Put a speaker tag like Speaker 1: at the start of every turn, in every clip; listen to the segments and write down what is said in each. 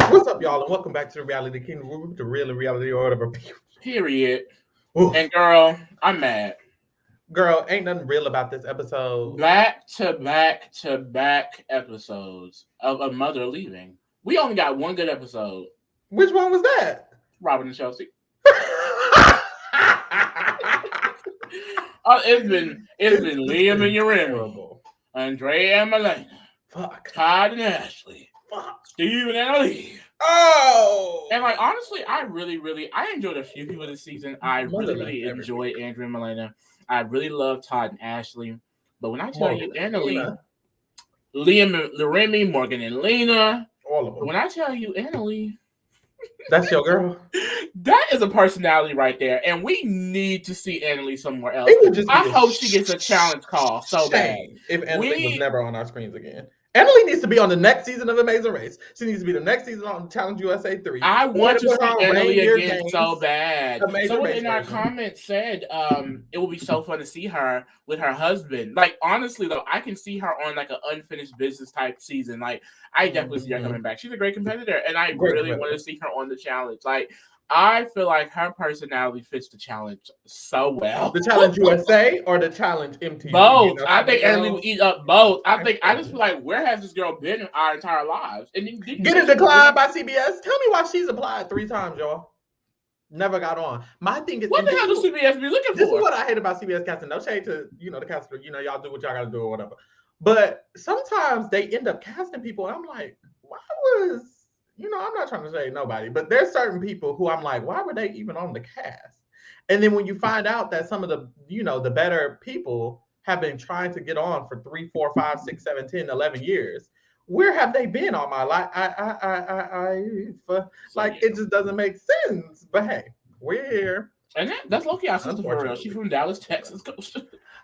Speaker 1: What's up, y'all, and welcome back to the Reality Kingdom, the real reality order.
Speaker 2: Period.
Speaker 1: Oof.
Speaker 2: And girl, I'm mad.
Speaker 1: Girl, ain't nothing real about this episode.
Speaker 2: Back to back to back episodes of a mother leaving. We only got one good episode.
Speaker 1: Which one was that?
Speaker 2: Robin and Chelsea. It's been Liam and Uremi, Andrea and Melena,
Speaker 1: Fuck.
Speaker 2: Todd and Ashley,
Speaker 1: Fuck.
Speaker 2: Steven and Ali.
Speaker 1: Oh.
Speaker 2: And like honestly, I enjoyed a few people this season. I really enjoyed Andrea and Melena. I really love Todd and Ashley. But when I tell you Annalie, Liam and Remy, Morgan and Lena,
Speaker 1: all of them.
Speaker 2: When I tell you Annalie,
Speaker 1: that's your girl.
Speaker 2: That is a personality right there, and we need to see Annalie somewhere else. I hope she gets a challenge call so bad.
Speaker 1: If Annalie was never on our screens again. Annalie needs to be on the next season of Amazing Race. She needs to be the next season on Challenge USA 3.
Speaker 2: I want to see Annalie again so bad. Someone in our comments said it will be so fun to see her with her husband. Like, honestly, though, I can see her on like an unfinished business type season. Like, I definitely see her coming back. She's a great competitor, and I really want to see her on the challenge. Like, I feel like her personality fits the challenge so well.
Speaker 1: The Challenge USA or the Challenge MTV?
Speaker 2: Both. I think Annalie will eat up both. I just feel like, where has this girl been our entire lives? And then
Speaker 1: getting declined by CBS. Tell me why she's applied 3 times, y'all. Never got on. My thing is,
Speaker 2: what the hell does CBS be looking for?
Speaker 1: This is what I hate about CBS casting. No shade to the casting. Y'all do what y'all gotta do or whatever. But sometimes they end up casting people, and I'm like, why was I'm not trying to say nobody, but there's certain people who I'm like, why were they even on the cast? And then when you find out that some of the, the better people have been trying to get on for 3, 4, 5, 6, 7, 10, 11 years, where have they been all my life? It just doesn't make sense. But hey, we're here.
Speaker 2: And that's Loki our sister for real. She's from Dallas, Texas.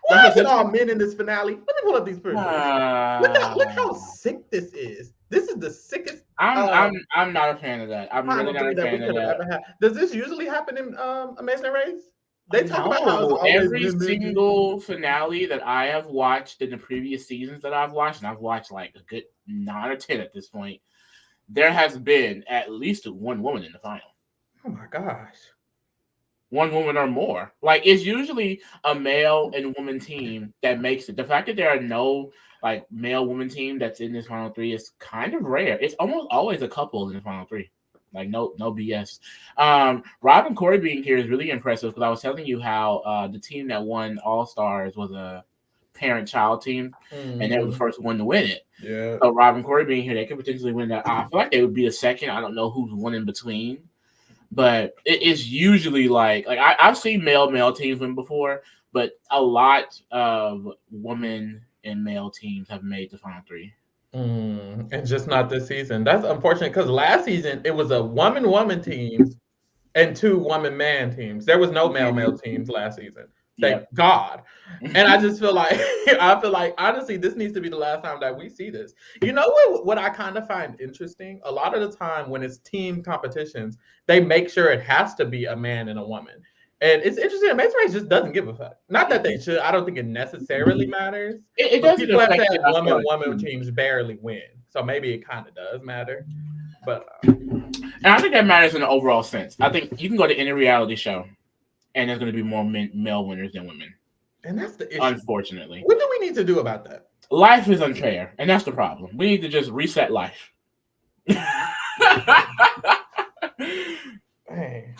Speaker 1: Why is it all men in this finale? Let me pull up these pictures. Look how sick this is. This is the sickest.
Speaker 2: I'm not a fan of that. I'm really not a fan of that.
Speaker 1: Does this usually happen in Amazing Race? They talk about how
Speaker 2: every single finale that I have watched in the previous seasons that I've watched, and I've watched like a good 9 or 10 at this point, there has been at least one woman in the final.
Speaker 1: Oh my gosh.
Speaker 2: One woman or more. Like, it's usually a male and woman team that makes it. The fact that there are no like male woman team that's in this final 3 is kind of rare. It's almost always a couple in the final 3. Like, no BS. Rob and Corey being here is really impressive because I was telling you how the team that won All Stars was a parent-child team, and they were the first one to win it.
Speaker 1: Yeah.
Speaker 2: So Rob and Corey being here, they could potentially win that. I feel like they would be a second. I don't know who's one in between. But it is usually like I've seen male teams win before, but a lot of women and male teams have made the final 3.
Speaker 1: And just not this season. That's unfortunate because last season it was a woman team and 2 woman-man teams. There was no male teams last season. Thank God. And I just feel like honestly, this needs to be the last time that we see this. You know what I kind of find interesting? A lot of the time when it's team competitions, they make sure it has to be a man and a woman. And it's interesting. Amazing Race just doesn't give a fuck. Not that they should. I don't think it necessarily matters.
Speaker 2: It doesn't.
Speaker 1: People have said woman teams barely win. So maybe it kind of does matter. But
Speaker 2: and I think that matters in the overall sense. I think you can go to any reality show and there's going to be more male winners than women.
Speaker 1: And that's the issue.
Speaker 2: Unfortunately.
Speaker 1: What do we need to do about that?
Speaker 2: Life is unfair, and that's the problem. We need to just reset life.
Speaker 1: Hey.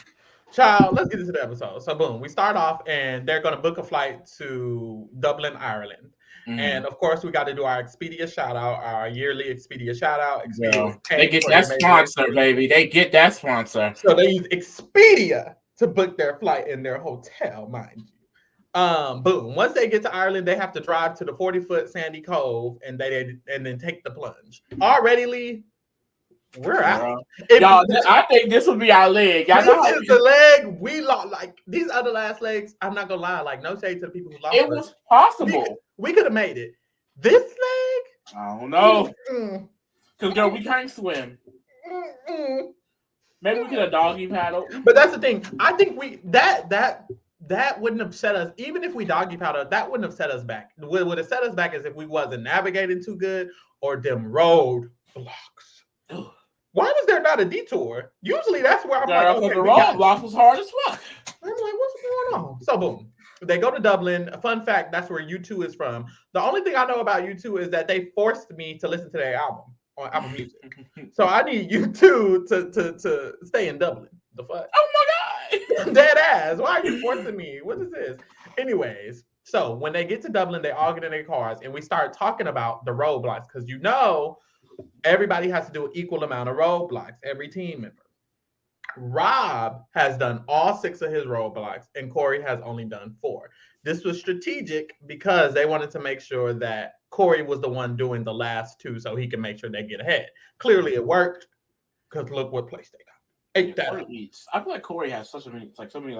Speaker 1: Child, let's get into the episode. So, boom, we start off, and they're going to book a flight to Dublin, Ireland. And, of course, we got to do our Expedia shout-out, our yearly Expedia shout-out.
Speaker 2: They get that sponsor, baby. They get that sponsor.
Speaker 1: So, they use Expedia to book their flight in their hotel, mind you. Boom. Once they get to Ireland, they have to drive to the 40-foot sandy cove and then take the plunge. Already, Lee, we're out.
Speaker 2: Y'all, I think this will be our leg. Y'all know
Speaker 1: this is the leg we lost. Like these other last legs, I'm not gonna lie. Like no shade to the people who lost.
Speaker 2: It was possible.
Speaker 1: We could have made it. This leg,
Speaker 2: I don't know. Because girl, we can't swim. Maybe we could have doggy paddle.
Speaker 1: But that's the thing. I think that wouldn't have set us. Even if we doggy paddle, that wouldn't have set us back. What would have set us back is if we wasn't navigating too good or them road blocks. Why was there at a detour. Usually that's where I'm
Speaker 2: Girl,
Speaker 1: like,
Speaker 2: because
Speaker 1: okay,
Speaker 2: the
Speaker 1: we got
Speaker 2: roadblock was hard as fuck.
Speaker 1: I'm like, what's going on? So boom. They go to Dublin. A fun fact, that's where U2 is from. The only thing I know about U2 is that they forced me to listen to their album on Apple Music. So I need U2 to stay in Dublin. The fuck?
Speaker 2: Oh my God.
Speaker 1: Dead ass. Why are you forcing me? What is this? Anyways, so when they get to Dublin, they all get in their cars and we start talking about the roadblocks because everybody has to do an equal amount of roadblocks, every team member. Rob has done all 6 of his roadblocks, and Corey has only done 4. This was strategic because they wanted to make sure that Corey was the one doing the last 2 so he can make sure they get ahead. Clearly, it worked because look what place they got. Ate that.
Speaker 2: I feel like Corey has so many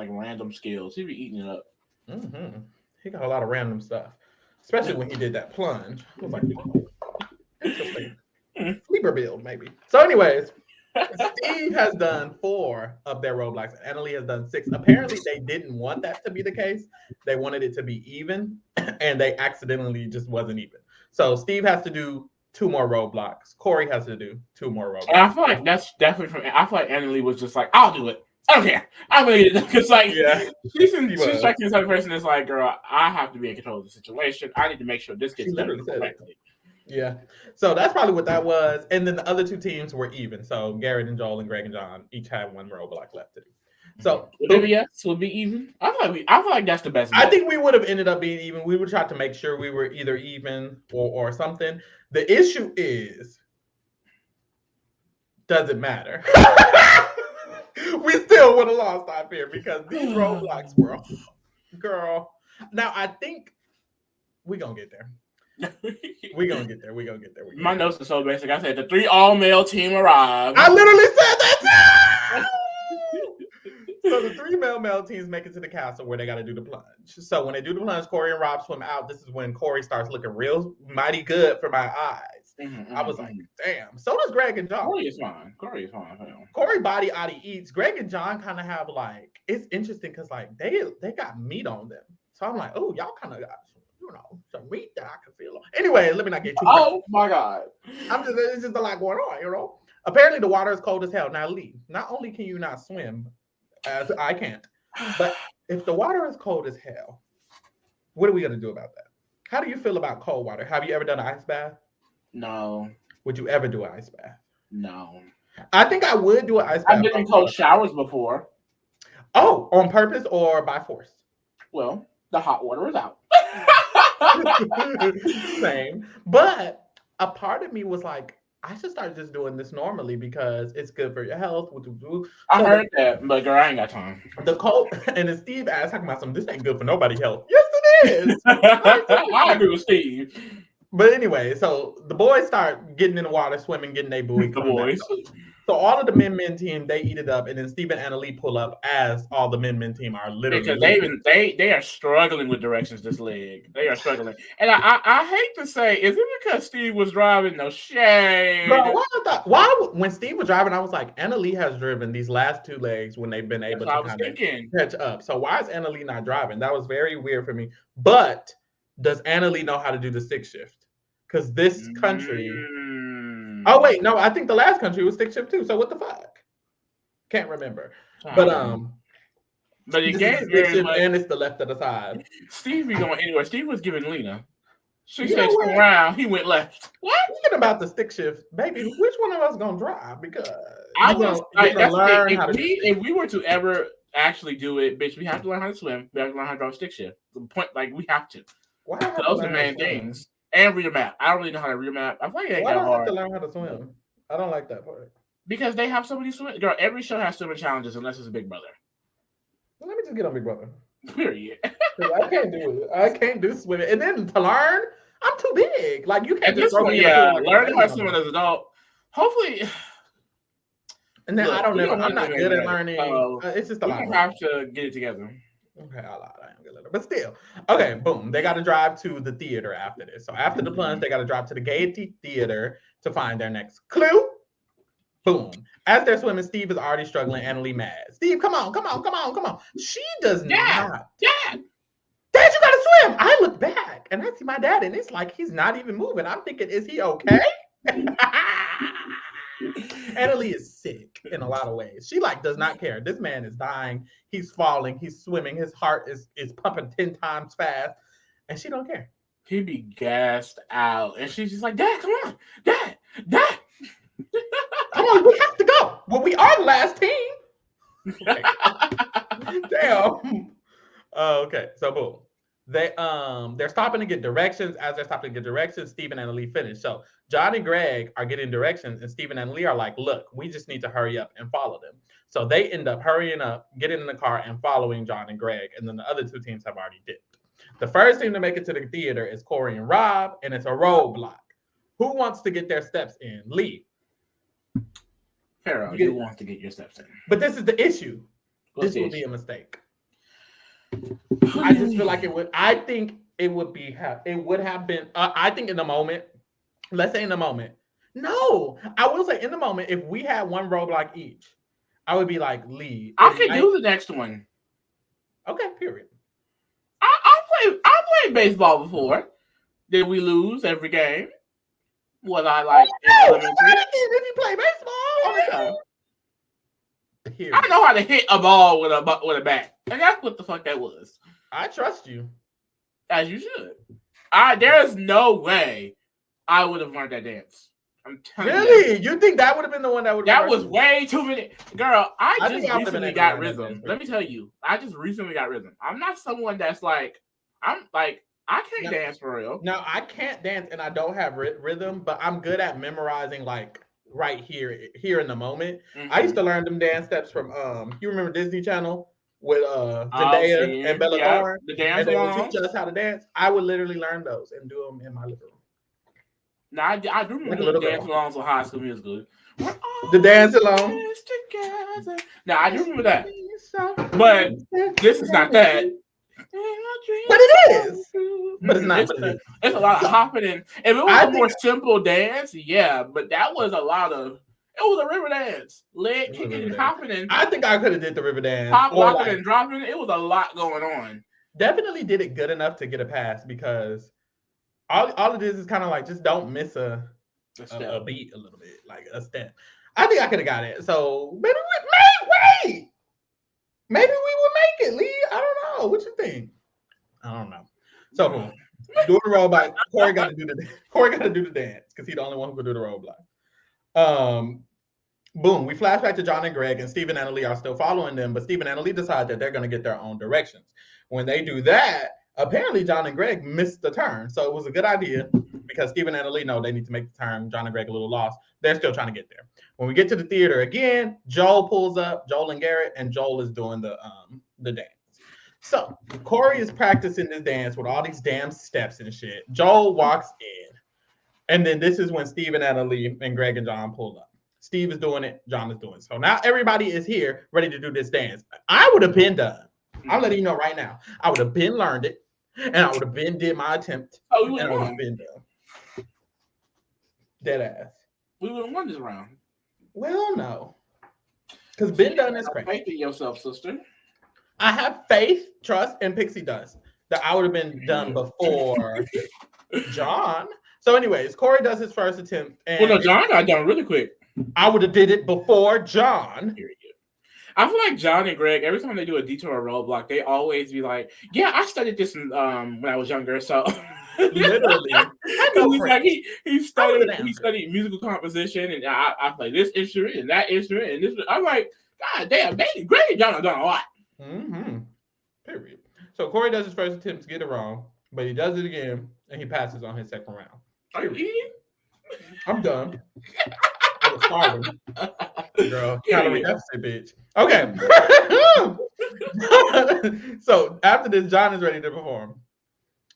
Speaker 2: random skills. He be eating it up.
Speaker 1: Mm-hmm. He got a lot of random stuff, especially when he did that plunge. I was like, interesting. Sleeper build, maybe. So, anyways. Steve has done 4 of their roadblocks. Annalie has done 6. Apparently, they didn't want that to be the case. They wanted it to be even, and they accidentally just wasn't even. So Steve has to do 2 more roadblocks. Corey has to do 2 more roadblocks.
Speaker 2: And I feel like that's definitely I feel like Annalie was just like, I'll do it. I don't care. I'm gonna get it because she's like this type of person that's like, girl, I have to be in control of the situation. I need to make sure this gets done correctly.
Speaker 1: Yeah. So that's probably what that was. And then the other 2 teams were even. So Garrett and Joel and Greg and John each had 1 roadblock left to do. So
Speaker 2: maybe yes would be even. I feel like that's the best.
Speaker 1: I think we would have ended up being even. We would try to make sure we were either even or something. The issue is, doesn't matter. We still would have lost our fear because these roadblocks were, girl. Now I think we're gonna get there. We're gonna get there.
Speaker 2: My notes are so basic. I said the 3 all-male team arrived.
Speaker 1: I literally said that too. So the 3 male teams make it to the castle where they got to do the plunge. So when they do the plunge, Corey and Rob swim out. This is when Corey starts looking real mighty good for my eyes. I was like, damn. So does Greg and John.
Speaker 2: Corey is fine.
Speaker 1: Corey body eats. Greg and John kind of have like, it's interesting because like they got meat on them. So I'm like, oh, y'all kind of got some meat that I can feel. Anyway, let me not get too.
Speaker 2: Oh my God!
Speaker 1: It's just a lot going on, Apparently, the water is cold as hell. Now, Lee, not only can you not swim, as I can't, but if the water is cold as hell, what are we gonna do about that? How do you feel about cold water? Have you ever done an ice bath?
Speaker 2: No.
Speaker 1: Would you ever do an ice bath?
Speaker 2: No.
Speaker 1: I think I would do an ice bath.
Speaker 2: I've been in cold showers before.
Speaker 1: Oh, on purpose or by force?
Speaker 2: Well, the hot water is out.
Speaker 1: Same. But a part of me was like, I should start just doing this normally because it's good for your health.
Speaker 2: I heard that, but girl, I ain't got time.
Speaker 1: The cold, and then Steve asked, talking about something, this ain't good for nobody's health. Yes, it is.
Speaker 2: I agree with Steve.
Speaker 1: But anyway, so the boys start getting in the water, swimming, getting their buoy.
Speaker 2: The boys.
Speaker 1: So all of the men team, they eat it up, and then Steve and Annalie pull up as all the men team are literally
Speaker 2: because they are struggling with directions this leg. They are struggling, and I hate to say, is it because Steve was driving? No shade.
Speaker 1: Bro, why when Steve was driving, I was like, Annalie has driven these last 2 legs when they've been able to kind of catch up. So why is Annalie not driving? That was very weird for me. But does Annalie know how to do the 6 shift? Because this country. Oh wait, no, I think the last country was stick shift too. So what the fuck? Can't remember. But
Speaker 2: you gave
Speaker 1: and it's the left of the side.
Speaker 2: Steve be going anywhere. Steve was giving Lena. She said turn around. He went left. What?
Speaker 1: Thinking about the stick shift, baby. Which one of us gonna drive? Because
Speaker 2: I was learn how to. If we were to ever actually do it, bitch, we have to learn how to swim. We have to learn how to drive stick shift. The point, like we have to.
Speaker 1: Why?
Speaker 2: Those are the main things. And read a map. I don't really know how to read a map. I feel like
Speaker 1: why do I have to learn how to swim? I don't like that part.
Speaker 2: Because they have so many swim. Girl, every show has swimming challenges unless it's a Big Brother.
Speaker 1: Well, let me just get on Big Brother.
Speaker 2: Period.
Speaker 1: I can't do it. I can't do swimming. And then to learn, I'm too big. Like you can't just
Speaker 2: throw me. Yeah, learning how to swim as an adult. Hopefully.
Speaker 1: And then I don't know. I'm not good at learning. It's just a lot.
Speaker 2: We have to get it together.
Speaker 1: Okay, I am good at it, but still. Okay, boom. They got to drive to the theater after this. So after the plunge, they got to drive to the Gaiety Theater to find their next clue. Boom. As they're swimming, Steve is already struggling. Annalie mad. Steve, come on. She does not.
Speaker 2: Dad,
Speaker 1: you gotta swim. I look back and I see my dad, and it's like he's not even moving. I'm thinking, is he okay? Annalie is sick in a lot of ways. She like does not care. This man is dying. He's falling. He's swimming. His heart is pumping 10 times fast, and she don't care.
Speaker 2: He'd be gassed out, and she's just like, "Dad, come on, Dad, Dad,
Speaker 1: come on, we have to go." Well, we are the last team. Damn. Okay, so boom. They're stopping to get directions. As they're stopping to get directions, Steve and Annalie finish. So John and Greg are getting directions, and Steve and Annalie are like, "Look, we just need to hurry up and follow them." So they end up hurrying up, getting in the car, and following John and Greg. And then the other two teams have already dipped. The first team to make it to the theater is Corey and Rob, and it's a roadblock. Who wants to get their steps in? Lee.
Speaker 2: Pharaoh, you want to get your steps in.
Speaker 1: But this is the issue. This would be a mistake. I just feel like it would. I think it would be. It would have been. I think in the moment. Let's say in the moment. No, I will say in the moment. If we had one roadblock each, I would be like Lee.
Speaker 2: I could do the next one.
Speaker 1: Okay. Period.
Speaker 2: I played baseball before. Did we lose every game? Was I like?
Speaker 1: If you play baseball,
Speaker 2: yeah. I know how to hit a ball with a bat, and that's what the fuck that was.
Speaker 1: I trust you,
Speaker 2: as you should. There's no way I would have learned that dance. I'm telling you.
Speaker 1: Really? You think that would have been the one that would?
Speaker 2: That was way too many. Girl, I just recently got rhythm. Let me tell you, I just recently got rhythm. I'm not someone that's like, I can't dance for real.
Speaker 1: No, I can't dance, and I don't have rhythm, but I'm good at memorizing like right here in the moment. Mm-hmm. I used to learn them dance steps from you remember Disney Channel with Zendaya and Bella Thorne,
Speaker 2: the dance,
Speaker 1: and they would teach us how to dance. I would literally learn those and do them in my living room.
Speaker 2: Now I do remember the dance alongs with High School Musical.
Speaker 1: The dance along.
Speaker 2: Now I do remember that, but this is not that.
Speaker 1: But it is. But it's not.
Speaker 2: It's a lot of hopping in. If it was a more simple dance, yeah, but that was a lot of. It was a river dance, leg kicking and hopping in.
Speaker 1: I think I could have did the river dance,
Speaker 2: hop, locking and dropping. It was a lot going on.
Speaker 1: Definitely did it good enough to get a pass because all it is kind of like just don't miss a beat a little bit, like a step. I think I could have got it. So maybe wait. Maybe we will make it, Lee. I don't know. What you think? I don't know. So boom. Do the roadblock. Corey got to do the dance because he's the only one who could do the roadblock. Boom. We flash back to John and Greg, and Steve and Annalie are still following them, but Steve and Annalie decide that they're going to get their own directions. When they do that, apparently John and Greg missed the turn. So it was a good idea because Steve and Annalie know they need to make the turn. John and Greg a little lost. They're still trying to get there. When we get to the theater again, Joel pulls up, Joel and Garrett, and Joel is doing the dance. So Corey is practicing this dance with all these damn steps and shit. Joel walks in, and then this is when Steve and Annalie and Greg and John pull up. Steve is doing it, John is doing it. So now everybody is here ready to do this dance. I would have been done. I'm letting you know right now. I would have been learned it, and I would have been did my attempt. And I would have been done. Dead ass.
Speaker 2: We would have won this round.
Speaker 1: Well, no. Because Ben Dunn is crazy.
Speaker 2: Faith in yourself, sister.
Speaker 1: I have faith, trust, and pixie dust that I would have been done before John. So anyways, Corey does his first attempt. And
Speaker 2: well, no, John got done really quick.
Speaker 1: I would have did it before John.
Speaker 2: I feel like John and Greg, every time they do a detour or roadblock, they always be like, yeah, I studied this when I was younger, so...
Speaker 1: Literally.
Speaker 2: He studied musical composition, and I play this instrument and that instrument and this. I'm like, God damn, Greg and John have done a lot.
Speaker 1: Mm-hmm. Period. So Corey does his first attempt to get it wrong, but he does it again, and he passes on his second round.
Speaker 2: Are you eating?
Speaker 1: I'm done. I was starving. Girl, calorie deficit, bitch. Okay. So after this, John is ready to perform.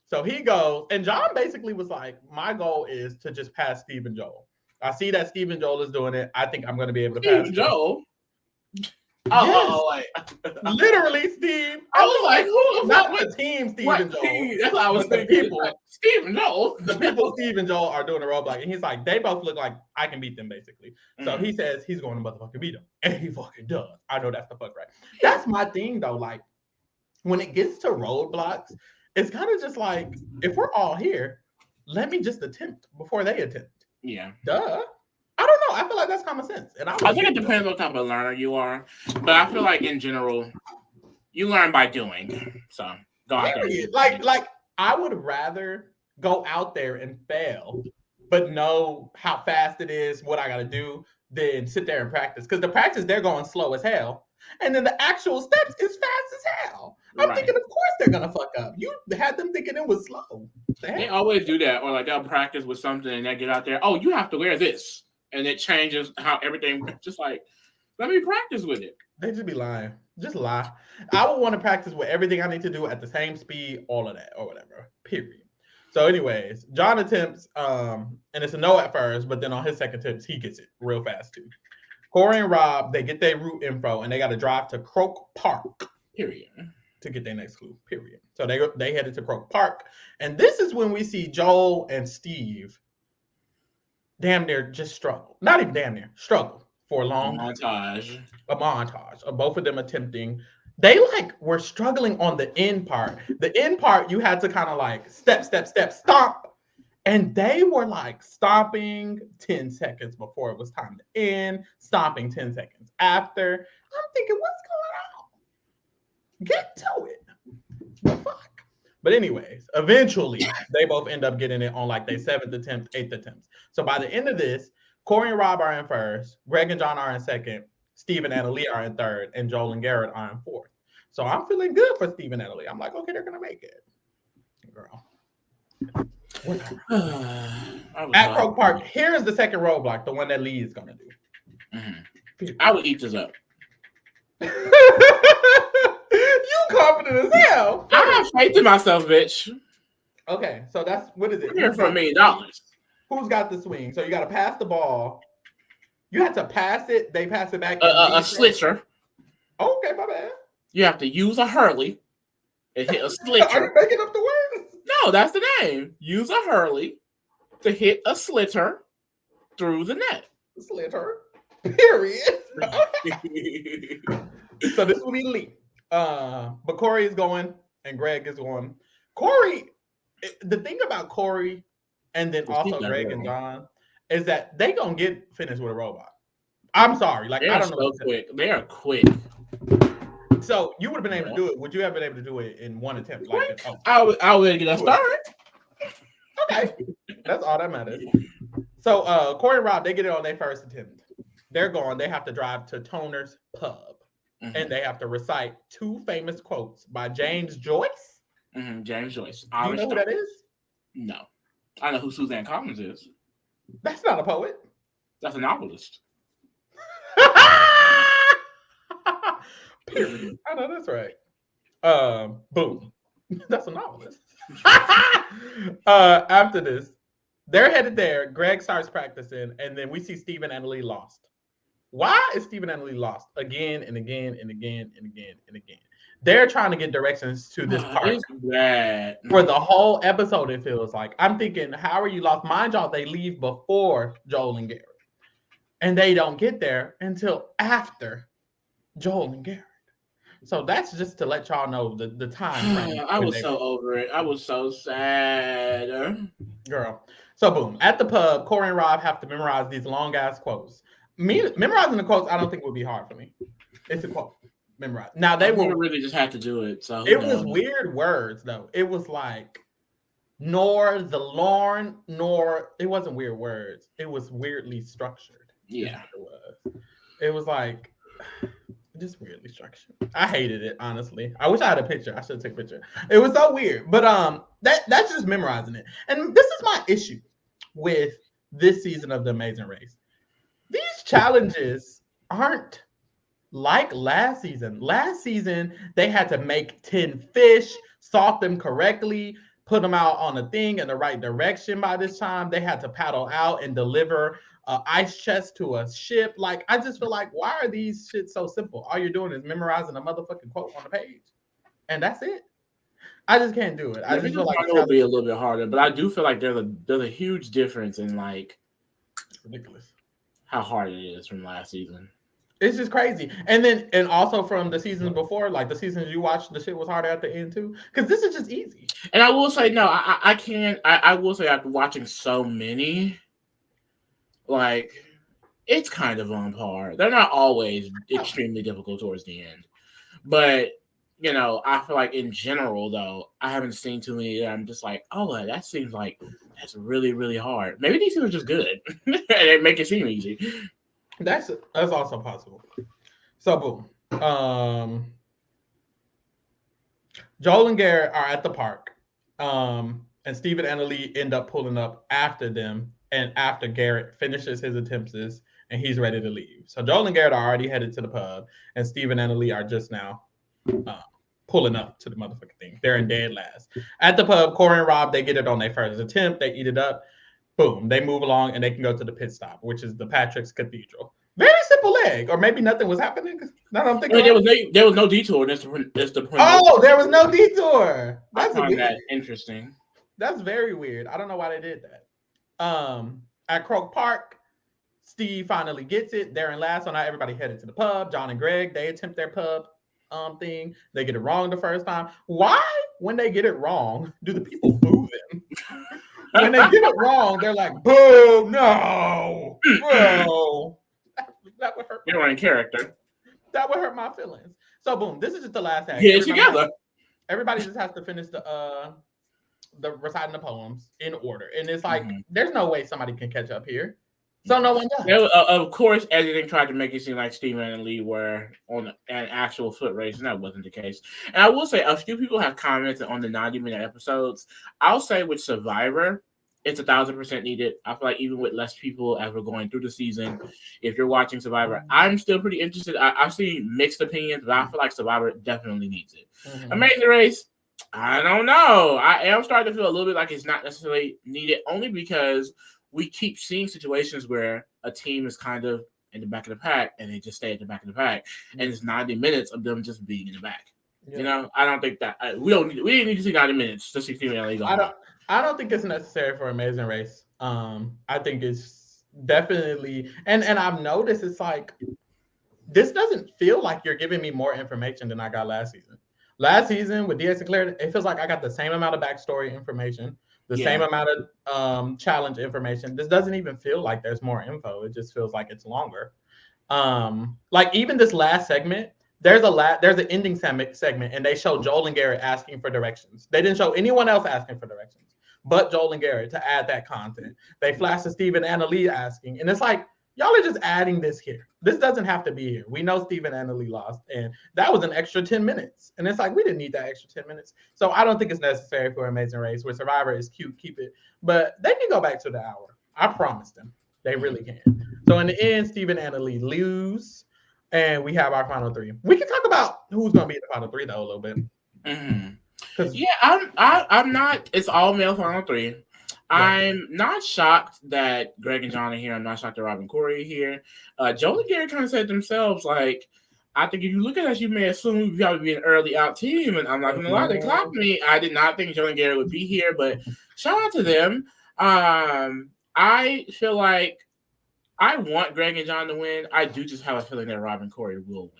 Speaker 1: So he goes, and John basically was like, my goal is to just pass Steve and Joel. I see that Steve and Joel is doing it. I think I'm going to be able to pass
Speaker 2: Joel.
Speaker 1: Yes. Literally, Steve.
Speaker 2: I was like, who?
Speaker 1: Not the team, Steve and Joel.
Speaker 2: Team? That's what I was thinking.
Speaker 1: People,
Speaker 2: like, Steve and Joel.
Speaker 1: The people, Steve and Joel, are doing a roadblock. And he's like, they both look like I can beat them, basically. Mm-hmm. So he says he's going to motherfucking beat them. And he fucking does. I know that's the fuck right. That's my thing, though. Like, when it gets to roadblocks, it's kind of just like, if we're all here, let me just attempt before they attempt.
Speaker 2: Yeah.
Speaker 1: Duh. I don't know. I feel like that's common sense. And
Speaker 2: I think it depends what type of learner you are. But I feel like in general, you learn by doing. So go out there.
Speaker 1: Like I would rather go out there and fail, but know how fast it is, what I gotta do, than sit there and practice. Because the practice they're going slow as hell. And then the actual steps is fast as hell. I'm thinking, of course they're gonna fuck up. You had them thinking it was slow.
Speaker 2: They always do that, or like they'll practice with something and they get out there. Oh, you have to wear this, and it changes how everything. Just like, let me practice with it.
Speaker 1: They just be lying. Just lie. I would want to practice with everything I need to do at the same speed, all of that, or whatever. Period. So, anyways, John attempts, and it's a no at first, but then on his second attempt, he gets it real fast too. Corey and Rob, they get their route info, and they got to drive to Croke Park.
Speaker 2: Period.
Speaker 1: To get their next clue. Period. So they headed to Croke Park, and this is when we see Joel and Steve damn near just struggle. Not even damn near struggle for a long
Speaker 2: montage.
Speaker 1: A montage of both of them attempting. They like were struggling on the end part. The end part, you had to kind of like step, stomp. And they were like stomping 10 seconds before it was time to end, stomping 10 seconds after. I'm thinking, what's going on? Get to it. The fuck? But anyways, eventually they both end up getting it on like their 7th attempt, 8th attempts. So by the end of this, Corey and Rob are in first, Greg and John are in second, Steve and Annalie are in third, and Joel and Garrett are in fourth. So I'm feeling good for Steve and Annalie. I'm like, okay, they're gonna make it. Girl. At Croke Park, here's the second roadblock, the one that Lee is gonna do.
Speaker 2: Mm-hmm. I would eat this up.
Speaker 1: You confident as hell.
Speaker 2: I have faith in myself, bitch.
Speaker 1: Okay, so that's what is it?
Speaker 2: I'm here for $1 million.
Speaker 1: Who's got the swing? So you got to pass the ball. You have to pass it. They pass it back.
Speaker 2: A slitcher.
Speaker 1: Okay, my bad.
Speaker 2: You have to use a hurley and hit a slitcher.
Speaker 1: Are you making up the words?
Speaker 2: No, that's the name. Use a hurley to hit a slitcher through the net.
Speaker 1: Slitcher. Period. So this will be Lee. But Corey is going and Greg is going. Corey, the thing about Corey and then also Greg and John is that they gonna get finished with a robot. I'm sorry, like I don't know.
Speaker 2: So quick. They are quick.
Speaker 1: So you would have been able to do it. Would you have been able to do it in one attempt? Like this?
Speaker 2: Oh. I would get us started.
Speaker 1: Okay, that's all that matters. So Corey and Rob, they get it on their first attempt. They're going. They have to drive to Toner's Pub, and they have to recite 2 famous quotes by James Joyce.
Speaker 2: James Joyce.
Speaker 1: Do you know who that is?
Speaker 2: No. I know who Suzanne Collins is.
Speaker 1: That's not a poet.
Speaker 2: That's a novelist.
Speaker 1: Period. I know that's right. Boom. That's a novelist. After this, they're headed there. Greg starts practicing, and then we see Steve and Annalie lost. Why is Steve and Annalie lost again and again and again and again and again? They're trying to get directions to this park for the whole episode. It feels like I'm thinking, how are you lost? Mind y'all, they leave before Joel and Garrett, and they don't get there until after Joel and Garrett. So that's just to let y'all know the time frame.
Speaker 2: I was so over it. I was so sad,
Speaker 1: girl. So boom, at the pub, Corey and Rob have to memorize these long ass quotes. Memorizing the quotes, I don't think would be hard for me. It's a quote. Memorize. Now they will
Speaker 2: really just have to do it. So
Speaker 1: it was weird words though. It was like nor the Lorne, nor it wasn't weird words. It was weirdly structured.
Speaker 2: Yeah,
Speaker 1: it was like just weirdly structured. I hated it, honestly. I wish I had a picture. I should take a picture. It was so weird. But that's just memorizing it. And this is my issue with this season of The Amazing Race. These challenges aren't like last season. Last season, they had to make 10 fish, salt them correctly, put them out on a thing in the right direction by this time. They had to paddle out and deliver ice chest to a ship. Like, I just feel like, why are these shit so simple? All you're doing is memorizing a motherfucking quote on the page. And that's it. I just can't do it. I just feel like
Speaker 2: it will be a little bit harder, but I do feel like there's a huge difference in like
Speaker 1: it's ridiculous
Speaker 2: how hard it is from last season.
Speaker 1: It's just crazy. And also from the seasons before, like the seasons you watched, the shit was harder at the end too. Because this is just easy.
Speaker 2: And I will say, no, I can't. I will say after watching so many, like it's kind of on par. They're not always extremely difficult towards the end, but I feel like in general, though, I haven't seen too many that I'm just like, oh, that seems like that's really, really hard. Maybe these things are just good and they make it seem easy.
Speaker 1: That's also possible. So boom. Joel and Garrett are at the park. And Stephen and Ali end up pulling up after them, and after Garrett finishes his attempts and he's ready to leave. So Joel and Garrett are already headed to the pub, and Stephen and Ali are just now pulling up to the motherfucking thing. They're in dead last. At the pub, Corey and Rob, they get it on their first attempt. They eat it up. Boom. They move along, and they can go to the pit stop, which is the Patrick's Cathedral. Very simple leg, or maybe nothing was happening. Now I'm thinking
Speaker 2: there was no detour. That's the point.
Speaker 1: Oh, there was no detour.
Speaker 2: That's that interesting.
Speaker 1: That's very weird. I don't know why they did that. At Croke Park, Steve finally gets it. They're in last, so now everybody headed to the pub. John and Greg, they attempt their pub thing. They get it wrong the first time. Why, when they get it wrong, do the people boo them? When they get it wrong, they're like, boo, no, bro. That would hurt.
Speaker 2: They were in character.
Speaker 1: That would hurt my feelings. So boom, this is just the last act.
Speaker 2: Get it together.
Speaker 1: Everybody just has to finish the reciting the poems in order, and it's like there's no way somebody can catch up here, so no one does.
Speaker 2: Of course, editing tried to make it seem like Stephen and Lee were on an actual foot race, and that wasn't the case. And I will say, a few people have commented on the 90-minute episodes. I'll say with Survivor, it's 1,000% needed. I feel like even with less people as we're going through the season, if you're watching Survivor, I'm still pretty interested. I've seen mixed opinions, but I feel like Survivor definitely needs it. Amazing Race, I don't know. I am starting to feel a little bit like it's not necessarily needed, only because we keep seeing situations where a team is kind of in the back of the pack and they just stay at the back of the pack, and it's 90 minutes of them just being in the back. Yeah. I don't think that we didn't need to see 90 minutes to see Team LA go.
Speaker 1: I don't think it's necessary for Amazing Race. I think it's definitely, and I've noticed it's like this doesn't feel like you're giving me more information than I got last season. Last season with DX and Claire, it feels like I got the same amount of backstory information, the same amount of challenge information. This doesn't even feel like there's more info. It just feels like it's longer. Like even this last segment, there's an ending segment, and they show Joel and Garrett asking for directions. They didn't show anyone else asking for directions, but Joel and Garrett to add that content. They flash to Steve and Annalie asking, and it's like, y'all are just adding this here. This doesn't have to be here. We know Steve and Annalie lost, and that was an extra 10 minutes. And it's like, we didn't need that extra 10 minutes. So I don't think it's necessary for Amazing Race. Where Survivor is cute, keep it. But they can go back to the hour. I promise them. They really can. So in the end, Steve and Annalie lose, and we have our final three. We can talk about who's going to be in the final three, though, a little bit.
Speaker 2: Yeah, I'm not. It's all male final three. Yeah. I'm not shocked that Greg and John are here. I'm not shocked that Rob and Corey are here. Joel and Gary kind of said themselves, like, I think if you look at us, you may assume we'd probably be an early out team. And I'm not going to lie, they clapped me. I did not think Joel and Gary would be here, but shout out to them. I feel like I want Greg and John to win. I do just have a feeling that Rob and Corey will win.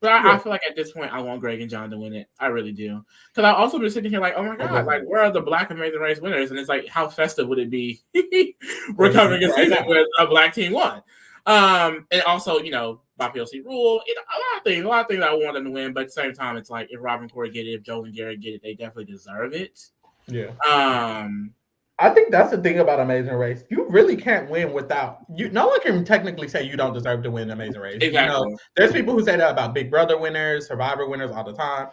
Speaker 2: But I feel like at this point, I want Greg and John to win it. I really do. Because I've also been sitting here like, oh my God, like, where are the Black Amazing Race winners? And it's like, how festive would it be we're covering a season where a Black team won? And also, by PLC rule, a lot of things I want them to win. But at the same time, it's like, if Rob and Corey get it, if Joel and Garrett get it, they definitely deserve it.
Speaker 1: Yeah. I think that's the thing about Amazing Race. You really can't win without you. No one can technically say you don't deserve to win Amazing Race.
Speaker 2: Exactly.
Speaker 1: There's people who say that about Big Brother winners, Survivor winners all the time.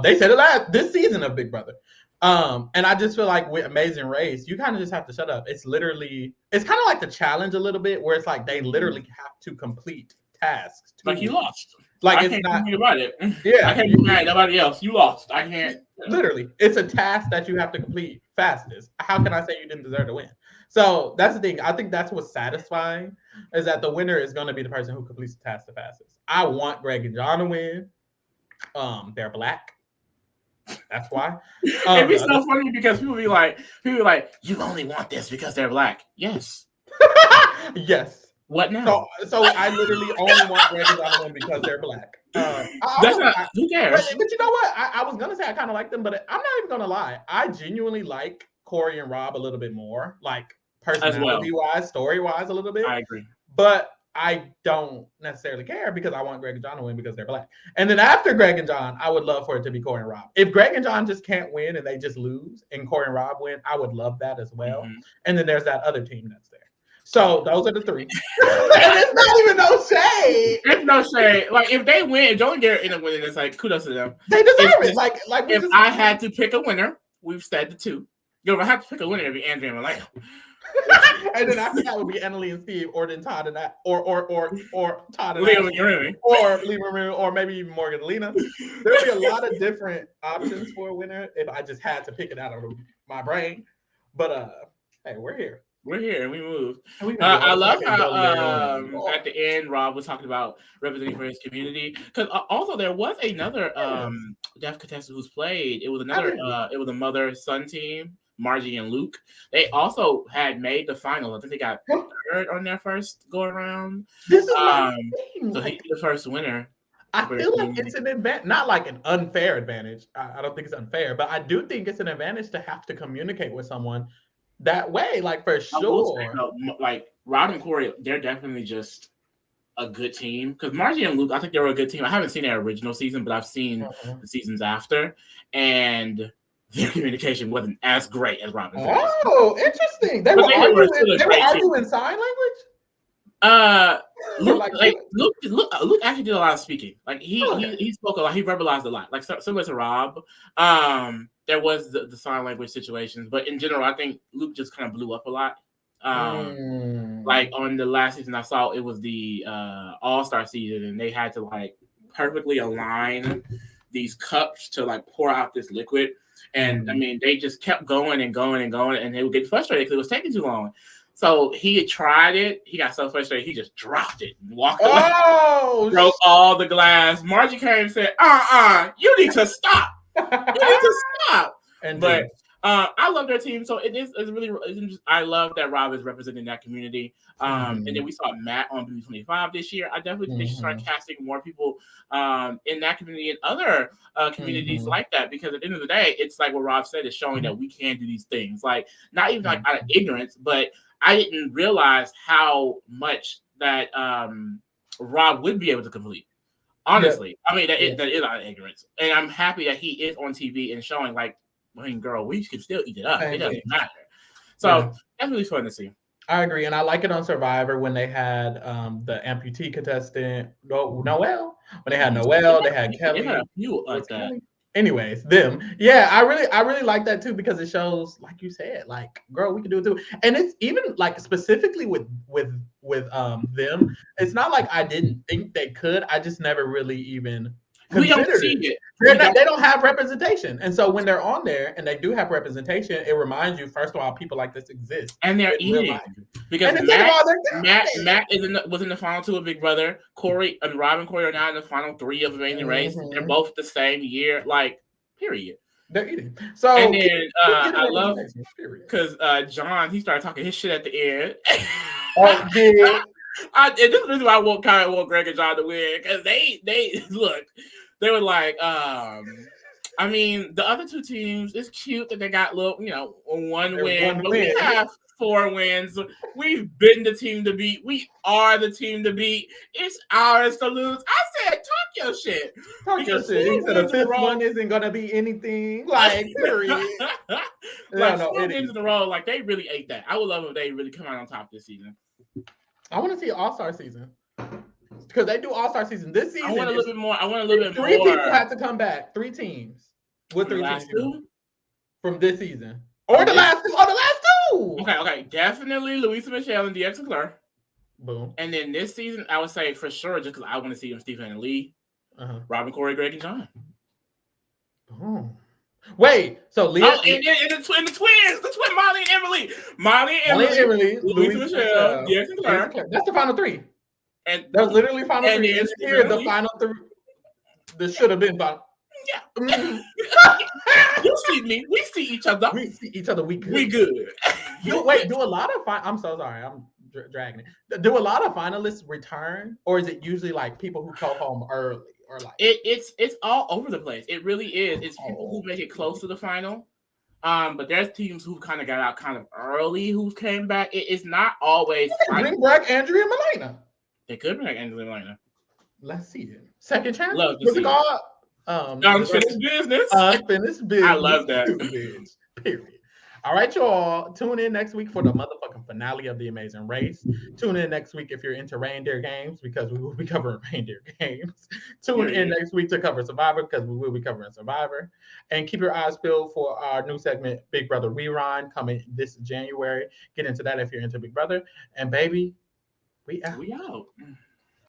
Speaker 1: They said it this season of Big Brother. And I just feel like with Amazing Race, you kind of just have to shut up. It's kind of like the challenge a little bit, where it's like they literally have to complete tasks.
Speaker 2: Like you lost.
Speaker 1: Like
Speaker 2: I
Speaker 1: it's
Speaker 2: can't
Speaker 1: not
Speaker 2: think about it.
Speaker 1: Yeah,
Speaker 2: I can't be mad at nobody else. You lost. I can't.
Speaker 1: Literally, it's a task that you have to complete fastest. How can I say you didn't deserve to win? So that's the thing. I think that's what's satisfying, is that the winner is going to be the person who completes the task the fastest. I want Greg and John to win. They're Black. That's why.
Speaker 2: It'd be so funny because people be like, you only want this because they're Black. Yes.
Speaker 1: Yes.
Speaker 2: What now?
Speaker 1: So I literally only want Greg and John to win because they're Black.
Speaker 2: Who cares?
Speaker 1: But you know what? I was gonna say I kind of like them, but I'm not even gonna lie. I genuinely like Corey and Rob a little bit more, like personality-wise, story-wise, a little bit.
Speaker 2: I agree.
Speaker 1: But I don't necessarily care because I want Greg and John to win because they're black. And then after Greg and John, I would love for it to be Corey and Rob. If Greg and John just can't win and they just lose and Corey and Rob win, I would love that as well.
Speaker 2: Mm-hmm.
Speaker 1: And then there's that other team that's there. So those are the three. And it's not even no shade.
Speaker 2: It's no shade. Like if they win, if Joe and Garrett end up winning, it's like kudos to them.
Speaker 1: They deserve it. Like
Speaker 2: if I had to pick a winner, we've said the two. If I had to pick a winner, it'd be Andrea and Malaya.
Speaker 1: And then after that would be Annalie and Steve, or then Todd and that, or Todd and
Speaker 2: Leo and Remy,
Speaker 1: or Leo, or maybe even Morgan and Lena. There'd be a lot of different options for a winner if I just had to pick it out of my brain. But hey, we're here.
Speaker 2: We're here and we moved. I love how at the end Rob was talking about representing for his community, because also there was another deaf contestant who's played. It was another. It was a mother-son team. Margie and Luke. They also had made the final. I think they got third on their first go around.
Speaker 1: This is my thing.
Speaker 2: So he's the first winner.
Speaker 1: I feel like it's an advantage, not like an unfair advantage. I don't think it's unfair, but I do think it's an advantage to have to communicate with someone that way, like for sure.
Speaker 2: Say, no, like Rod and Corey, they're definitely just a good team. Because Margie and Luke, I think they were a good team. I haven't seen their original season, but I've seen the seasons after, and their communication wasn't as great as Robin.
Speaker 1: Oh, interesting. They were arguing sign language?
Speaker 2: Luke actually did a lot of speaking. Like he spoke a lot. He verbalized a lot. Like similar to Rob. There was the sign language situations, but in general, I think Luke just kind of blew up a lot. Like on the last season I saw, it was the All-Star season, and they had to like perfectly align these cups to like pour out this liquid. And I mean, they just kept going and going and going, and they would get frustrated because it was taking too long. So he had tried it. He got so frustrated, he just dropped it and walked away. Broke all the glass. Margie came and said, you need to stop. You need to stop. But I love their team. So it's really, I love that Rob is representing that community. And then we saw Matt on B25 this year. I definitely think they should start casting more people in that community and other communities like that, because at the end of the day, it's like what Rob said, is showing that we can do these things. Like not even like out of ignorance, but I didn't realize how much that Rob would be able to complete. Honestly, I mean that is out of ignorance, and I'm happy that he is on TV and showing like, I mean, girl, we can still eat it up. It doesn't matter. So that's really fun to see.
Speaker 1: I agree, and I like it on Survivor when they had the amputee contestant Noelle. When they had Noelle, they had Kelly.
Speaker 2: They had a few like that.
Speaker 1: Anyways, them. Yeah, I really like that too, because it shows, like you said, like, girl, we can do it too. And it's even like specifically with them, it's not like I didn't think they could. I just never really even considered it. They don't have representation. And so when they're on there and they do have representation, it reminds you, first of all, people like this exist.
Speaker 2: And they're eating. Because Matt was in the final two of Big Brother. Corey and Rob and Corey are now in the final three of Amazing Race. They're both the same year. Like, period.
Speaker 1: They're eating. So
Speaker 2: and then I love because John, he started talking his shit at the end.
Speaker 1: Oh, yeah.
Speaker 2: And this is the reason why I want Greg and John to win, because they look. They were like, I mean, the other two teams, it's cute that they got one win, but we have 4 wins. We've been the team to beat. We are the team to beat. It's ours to lose. I said, talk your shit.
Speaker 1: Talk your shit. He said a 5th one isn't going to be anything. Like, period.
Speaker 2: Like, 4 games in a row, like, they really ate that. I would love if they really come out on top this season.
Speaker 1: I want to see All-Star season. Because they do All-Star season. This season,
Speaker 2: I want a little bit more. 3
Speaker 1: people have to come back. 3 teams. With 3 teams from this season. Or the last 2.
Speaker 2: Okay. Definitely Louisa Michelle and DX Sinclair.
Speaker 1: Boom.
Speaker 2: And then this season, I would say for sure, just because I want to see them, Stephen and Lee, Robin, Corey, Greg, and John.
Speaker 1: Boom. Wait, so Leah
Speaker 2: and the twin Molly and Emily. Molly and Emily, Louisa Michelle, DX Sinclair.
Speaker 1: That's the final 3.
Speaker 2: And
Speaker 1: that was literally final 3. And here the final 3. This should have been final.
Speaker 2: Yeah. You see me. We see each other.
Speaker 1: We see each other. We good.
Speaker 2: We good.
Speaker 1: Do a lot of I'm so sorry. I'm dragging it. Do a lot of finalists return, or is it usually like people who go home early, or like
Speaker 2: it's all over the place. It really is. It's people who make it close to the final. But there's teams who kind of got out kind of early who came back. It's not always
Speaker 1: bring back Andrea and Melena.
Speaker 2: They could bring back Angelina.
Speaker 1: Let's see it. Second chance.
Speaker 2: Love to
Speaker 1: What's it
Speaker 2: see it.
Speaker 1: called?
Speaker 2: Unfinished business.
Speaker 1: Unfinished
Speaker 2: I
Speaker 1: business.
Speaker 2: love that.
Speaker 1: Too, bitch. Period. All right, y'all. Tune in next week for the motherfucking finale of The Amazing Race. Tune in next week if you're into reindeer games because we will be covering reindeer games. Tune in next week to cover Survivor because we will be covering Survivor. And keep your eyes peeled for our new segment, Big Brother Rerun, coming this January. Get into that if you're into Big Brother. And baby, we out.
Speaker 2: We out.